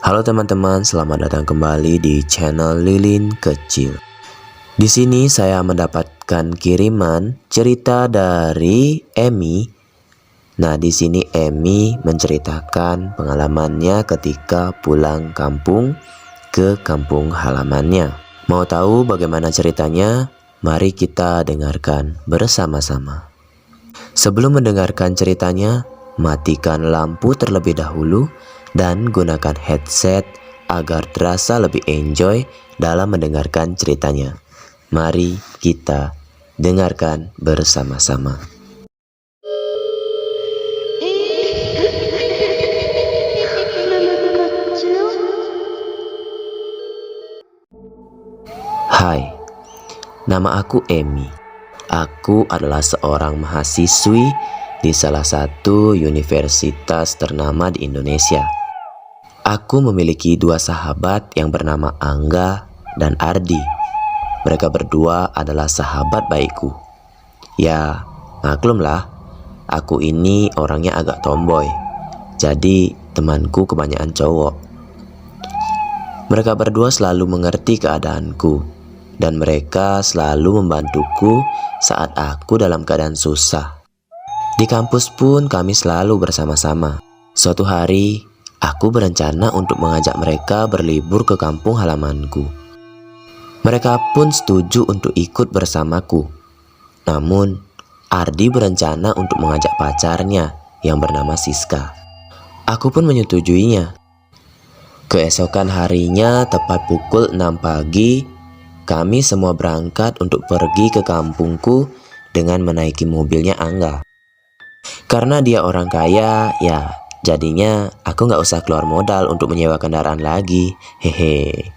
Halo teman-teman, selamat datang kembali di channel Lilin Kecil. Di sini saya mendapatkan kiriman cerita dari Emmy. Nah, di sini Emmy menceritakan pengalamannya ketika pulang kampung ke kampung halamannya. Mau tahu bagaimana ceritanya? Mari kita dengarkan bersama-sama. Sebelum mendengarkan ceritanya, matikan lampu terlebih dahulu dan gunakan headset agar terasa lebih enjoy dalam mendengarkan ceritanya. Mari kita dengarkan bersama-sama. Hai, nama aku Emmy. Aku adalah seorang mahasiswi di salah satu universitas ternama di Indonesia. Aku memiliki dua sahabat yang bernama Angga dan Ardi. Mereka berdua adalah sahabat baikku. Ya, maklumlah, aku ini orangnya agak tomboy. Jadi temanku kebanyakan cowok. Mereka berdua selalu mengerti keadaanku. Dan mereka selalu membantuku saat aku dalam keadaan susah. Di kampus pun kami selalu bersama-sama. Suatu hari, aku berencana untuk mengajak mereka berlibur ke kampung halamanku. Mereka pun setuju untuk ikut bersamaku. Namun, Ardi berencana untuk mengajak pacarnya yang bernama Siska. Aku pun menyetujuinya. Keesokan harinya, tepat pukul 6 pagi, kami semua berangkat untuk pergi ke kampungku dengan menaiki mobilnya Angga. Karena dia orang kaya, ya jadinya aku gak usah keluar modal untuk menyewa kendaraan lagi. Hehe.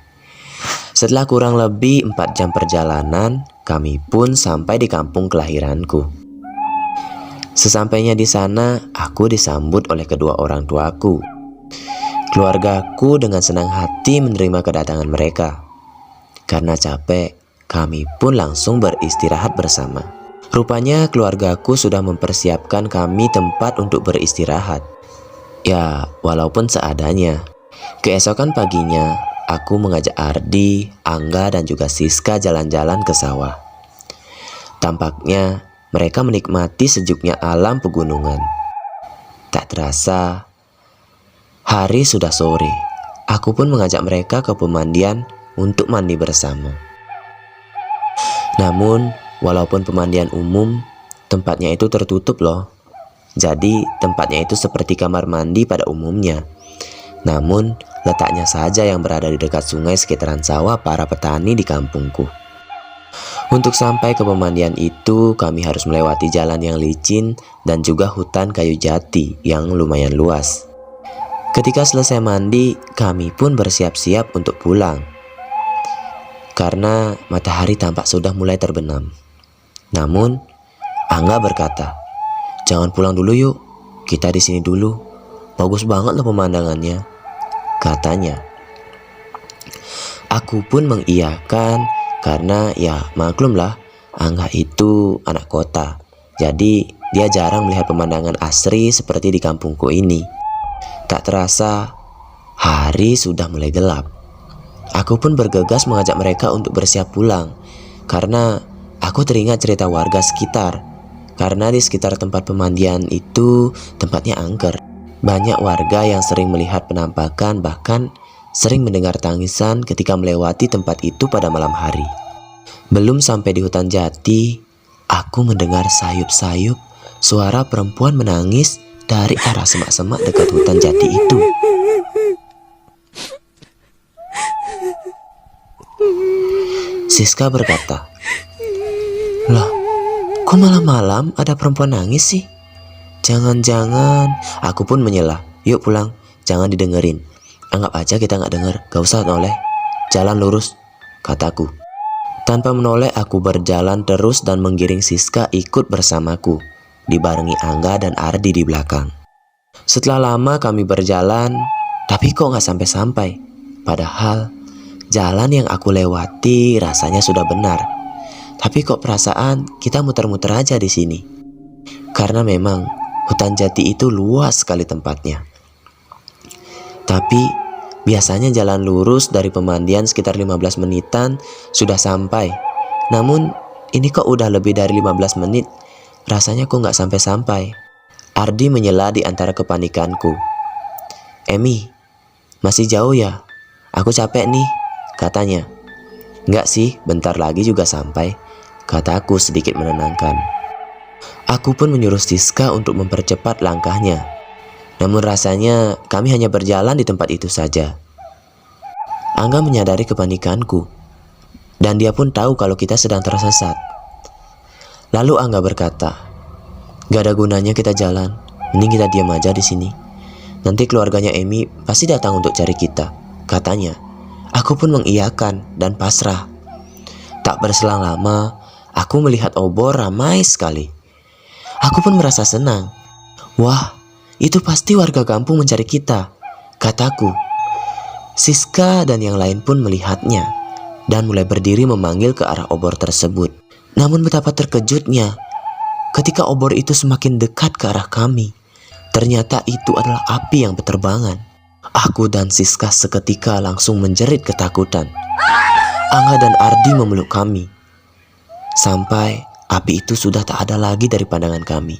Setelah kurang lebih 4 jam perjalanan, kami pun sampai di kampung kelahiranku. Sesampainya di sana, aku disambut oleh kedua orang tuaku. Keluargaku dengan senang hati menerima kedatangan mereka. Karena capek, kami pun langsung beristirahat bersama. Rupanya keluargaku sudah mempersiapkan kami tempat untuk beristirahat. Ya, walaupun seadanya. Keesokan paginya, aku mengajak Ardi, Angga, dan juga Siska jalan-jalan ke sawah. Tampaknya mereka menikmati sejuknya alam pegunungan. Tak terasa, hari sudah sore. Aku pun mengajak mereka ke pemandian untuk mandi bersama. Namun, walaupun pemandian umum, tempatnya itu tertutup loh. Jadi, tempatnya itu seperti kamar mandi pada umumnya. Namun, letaknya saja yang berada di dekat sungai sekitaran sawah para petani di kampungku. Untuk sampai ke pemandian itu, kami harus melewati jalan yang licin dan juga hutan kayu jati yang lumayan luas. Ketika selesai mandi, kami pun bersiap-siap untuk pulang. Karena matahari tampak sudah mulai terbenam. Namun, Angga berkata, "Jangan pulang dulu yuk, kita di sini dulu. Bagus banget loh pemandangannya," katanya. Aku pun mengiyakan karena ya maklumlah, Angga itu anak kota. Jadi dia jarang melihat pemandangan asri seperti di kampungku ini. Tak terasa, hari sudah mulai gelap. Aku pun bergegas mengajak mereka untuk bersiap pulang. Karena aku teringat cerita warga sekitar. Karena di sekitar tempat pemandian itu tempatnya angker. Banyak warga yang sering melihat penampakan, bahkan sering mendengar tangisan ketika melewati tempat itu pada malam hari. Belum sampai di hutan jati, aku mendengar sayup-sayup suara perempuan menangis dari arah semak-semak dekat hutan jati itu. Siska berkata, "Lah, kok malam-malam ada perempuan nangis sih? Jangan-jangan..." Aku pun menyela, "Yuk pulang, jangan didengerin. Anggap aja kita gak denger, gak usah noleh. Jalan lurus," kataku. Tanpa menoleh, aku berjalan terus dan menggiring Siska ikut bersamaku, dibarengi Angga dan Ardi di belakang. Setelah lama kami berjalan, tapi kok gak sampai-sampai. Padahal jalan yang aku lewati rasanya sudah benar. Tapi kok perasaan kita muter-muter aja di sini. Karena memang hutan jati itu luas sekali tempatnya. Tapi Biasanya jalan lurus dari pemandian sekitar 15 menitan sudah sampai. Namun ini kok udah lebih dari 15 menit. Rasanya kok nggak sampai-sampai. Ardi menyela di antara kepanikanku. "Emi, masih jauh ya? Aku capek nih," katanya. "Nggak sih, bentar lagi juga sampai," kataku sedikit menenangkan. Aku pun menyuruh Siska untuk mempercepat langkahnya. Namun rasanya kami hanya berjalan di tempat itu saja. Angga menyadari kepanikanku, dan dia pun tahu kalau kita sedang tersesat. Lalu Angga berkata, "Gak ada gunanya kita jalan, mending kita diam aja di sini. Nanti keluarganya Emi pasti datang untuk cari kita," katanya. Aku pun mengiyakan dan pasrah. Tak berselang lama, aku melihat obor ramai sekali. Aku pun merasa senang. "Wah, itu pasti warga kampung mencari kita," kataku. Siska dan yang lain pun melihatnya dan mulai berdiri memanggil ke arah obor tersebut. Namun betapa terkejutnya ketika obor itu semakin dekat ke arah kami. Ternyata itu adalah api yang berterbangan. Aku dan Siska seketika langsung menjerit ketakutan. Angga dan Ardi memeluk kami. Sampai api itu sudah tak ada lagi dari pandangan kami.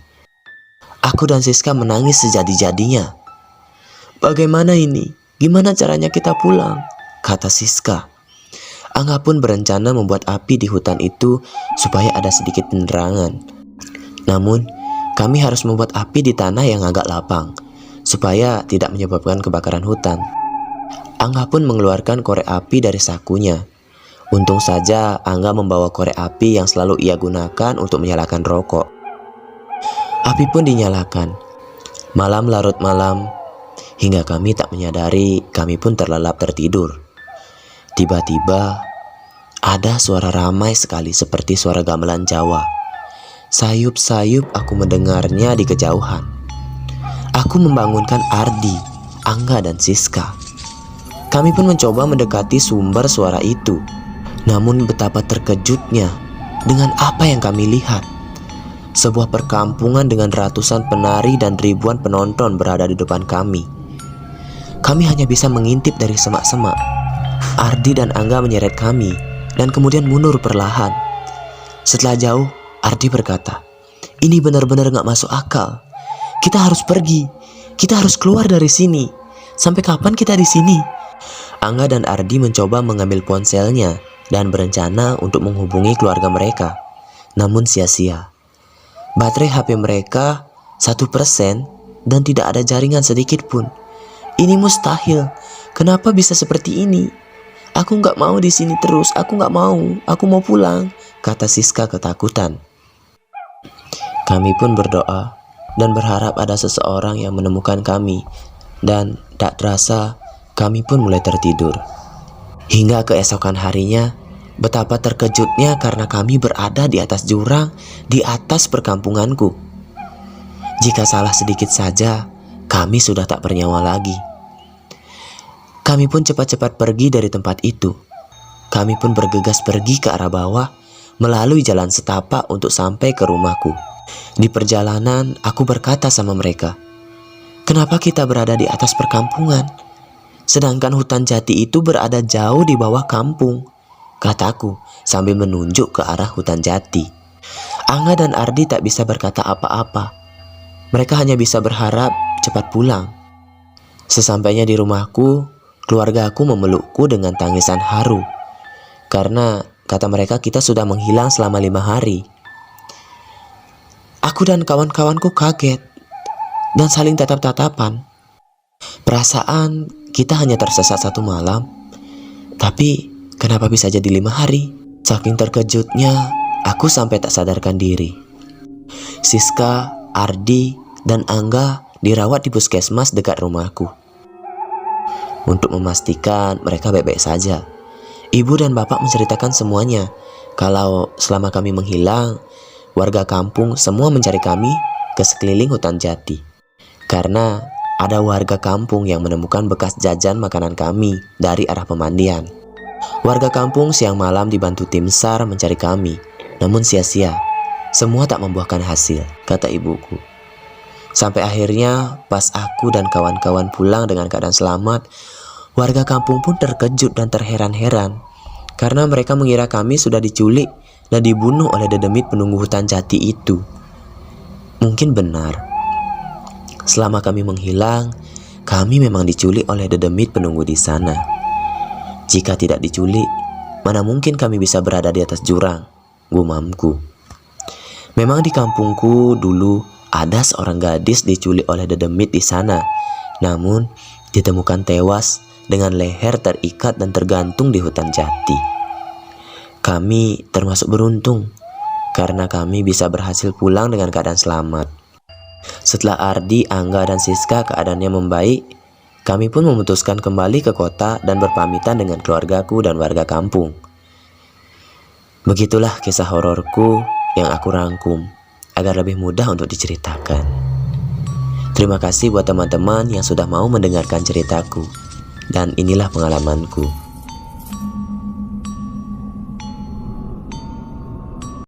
Aku dan Siska menangis sejadi-jadinya. "Bagaimana ini? Gimana caranya kita pulang?" kata Siska. Angga pun berencana membuat api di hutan itu supaya ada sedikit penerangan. Namun, kami harus membuat api di tanah yang agak lapang, supaya tidak menyebabkan kebakaran hutan. Angga pun mengeluarkan korek api dari sakunya. Untung saja Angga membawa korek api yang selalu ia gunakan untuk menyalakan rokok. Api pun dinyalakan. Malam larut malam, hingga kami tak menyadari kami pun terlelap tertidur. Tiba-tiba ada suara ramai sekali seperti suara gamelan Jawa. Sayup-sayup aku mendengarnya di kejauhan. Aku membangunkan Ardi, Angga dan Siska. Kami pun mencoba mendekati sumber suara itu. Namun betapa terkejutnya dengan apa yang kami lihat. Sebuah perkampungan dengan ratusan penari dan ribuan penonton berada di depan kami. Kami hanya bisa mengintip dari semak-semak. Ardi dan Angga menyeret kami dan kemudian mundur perlahan. Setelah jauh, Ardi berkata, "Ini benar-benar gak masuk akal. Kita harus pergi. Kita harus keluar dari sini. Sampai kapan kita di sini?" Angga dan Ardi mencoba mengambil ponselnya dan berencana untuk menghubungi keluarga mereka. Namun sia-sia. Baterai HP mereka 1% dan tidak ada jaringan sedikit pun. Ini mustahil. Kenapa bisa seperti ini? "Aku gak mau di sini terus. Aku gak mau. Aku mau pulang," kata Siska ketakutan. Kami pun berdoa dan berharap ada seseorang yang menemukan kami. Dan tak terasa kami pun mulai tertidur. Hingga keesokan harinya, betapa terkejutnya karena kami berada di atas jurang di atas perkampunganku. Jika salah sedikit saja, kami sudah tak bernyawa lagi. Kami pun cepat-cepat pergi dari tempat itu. Kami pun bergegas pergi ke arah bawah melalui jalan setapak untuk sampai ke rumahku. Di perjalanan, aku berkata sama mereka, "Kenapa kita berada di atas perkampungan? Sedangkan hutan jati itu berada jauh di bawah kampung," kataku sambil menunjuk ke arah hutan jati. Angga dan Ardi tak bisa berkata apa-apa. Mereka hanya bisa berharap cepat pulang. Sesampainya di rumahku, keluarga aku memelukku dengan tangisan haru. Karena kata mereka kita sudah menghilang selama 5 hari. Aku dan kawan-kawanku kaget dan saling tatap-tatapan. Perasaan kita hanya tersesat 1 malam. Tapi kenapa bisa jadi 5 hari? Saking terkejutnya, aku sampai tak sadarkan diri. Siska, Ardi, dan Angga dirawat di puskesmas dekat rumahku. Untuk memastikan mereka baik-baik saja, ibu dan bapak menceritakan semuanya. Kalau selama kami menghilang, warga kampung semua mencari kami ke sekeliling hutan jati. Karena ada warga kampung yang menemukan bekas jajan makanan kami dari arah pemandian. Warga kampung siang malam dibantu tim SAR mencari kami. Namun sia-sia, semua tak membuahkan hasil, kata ibuku. Sampai akhirnya pas aku dan kawan-kawan pulang dengan keadaan selamat, Warga kampung pun terkejut dan terheran-heran karena mereka mengira kami sudah diculik dan dibunuh oleh dedemit penunggu hutan jati itu. Mungkin benar. Selama kami menghilang, kami memang diculik oleh dedemit penunggu di sana. Jika tidak diculik, mana mungkin kami bisa berada di atas jurang, gumamku. Memang di kampungku dulu ada seorang gadis diculik oleh dedemit di sana, namun ditemukan tewas dengan leher terikat dan tergantung di hutan jati. Kami termasuk beruntung karena kami bisa berhasil pulang dengan keadaan selamat. Setelah Ardi, Angga, dan Siska keadaannya membaik, kami pun memutuskan kembali ke kota dan berpamitan dengan keluargaku dan warga kampung. Begitulah kisah hororku yang aku rangkum agar lebih mudah untuk diceritakan. Terima kasih buat teman-teman yang sudah mau mendengarkan ceritaku. Dan inilah pengalamanku.